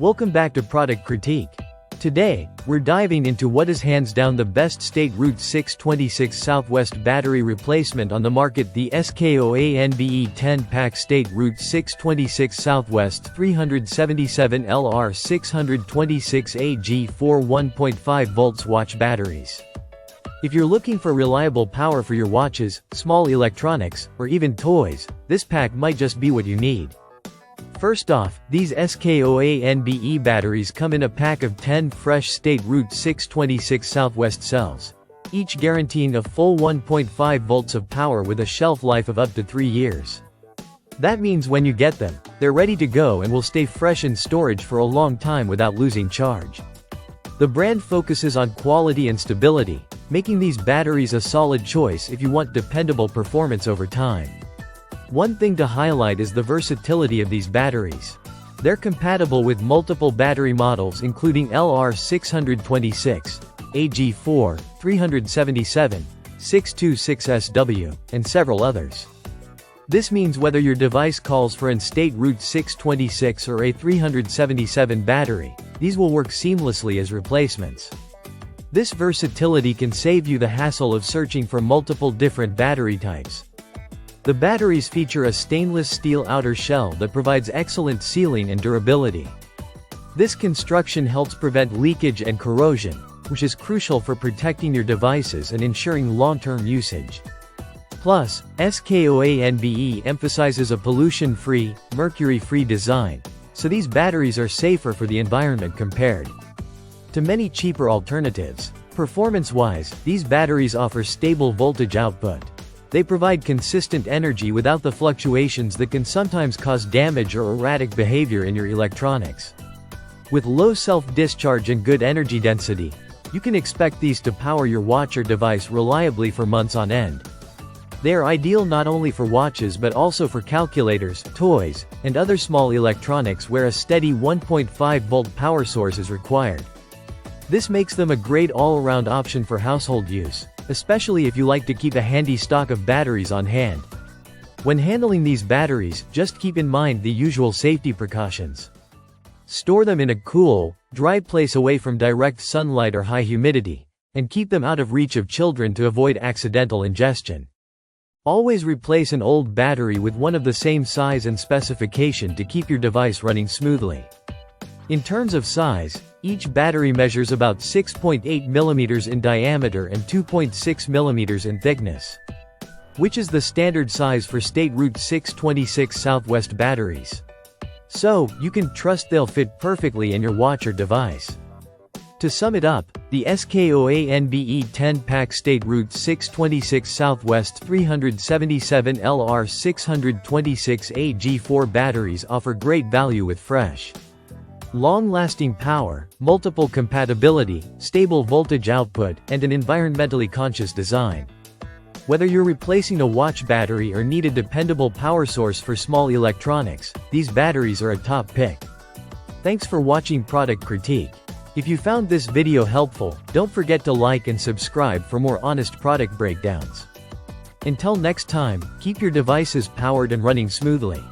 Welcome back to Product Critique. Today, we're diving into what is hands down the best state LR626 Southwest battery replacement on the market, the SKOANBE 10-pack state LR626 Southwest 377 LR626 AG4 1.5 volts watch batteries. If you're looking for reliable power for your watches, small electronics, or even toys, this pack might just be what you need. First off, these SKOANBE batteries come in a pack of 10 fresh state LR626 Southwest cells, each guaranteeing a full 1.5 volts of power with a shelf life of up to 3 years. That means when you get them, they're ready to go and will stay fresh in storage for a long time without losing charge. The brand focuses on quality and stability, making these batteries a solid choice if you want dependable performance over time. One thing to highlight is the versatility of these batteries. They're compatible with multiple battery models including LR626, AG4, 377, 626SW, and several others. This means whether your device calls for an state LR626 or a 377 battery, these will work seamlessly as replacements. This versatility can save you the hassle of searching for multiple different battery types. The batteries feature a stainless steel outer shell that provides excellent sealing and durability. This construction helps prevent leakage and corrosion, which is crucial for protecting your devices and ensuring long-term usage. Plus, SKOANBE emphasizes a pollution-free, mercury-free design, so these batteries are safer for the environment compared to many cheaper alternatives. Performance-wise, these batteries offer stable voltage output. They provide consistent energy without the fluctuations that can sometimes cause damage or erratic behavior in your electronics. With low self-discharge and good energy density, you can expect these to power your watch or device reliably for months on end. They are ideal not only for watches but also for calculators, toys, and other small electronics where a steady 1.5-volt power source is required. This makes them a great all-around option for household use, especially if you like to keep a handy stock of batteries on hand. When handling these batteries, just keep in mind the usual safety precautions. Store them in a cool, dry place away from direct sunlight or high humidity, and keep them out of reach of children to avoid accidental ingestion. Always replace an old battery with one of the same size and specification to keep your device running smoothly. In terms of size, each battery measures about 6.8 mm in diameter and 2.6 mm in thickness, which is the standard size for state LR626 Southwest batteries. So, you can trust they'll fit perfectly in your watch or device. To sum it up, the SKOANBE 10-pack state LR626 Southwest 377 LR626 AG4 batteries offer great value with fresh, long-lasting power, multiple compatibility, stable voltage output, and an environmentally conscious design. Whether you're replacing a watch battery or need a dependable power source for small electronics, these batteries are a top pick. Thanks for watching Product Critique. If you found this video helpful, don't forget to like and subscribe for more honest product breakdowns. Until next time, keep your devices powered and running smoothly.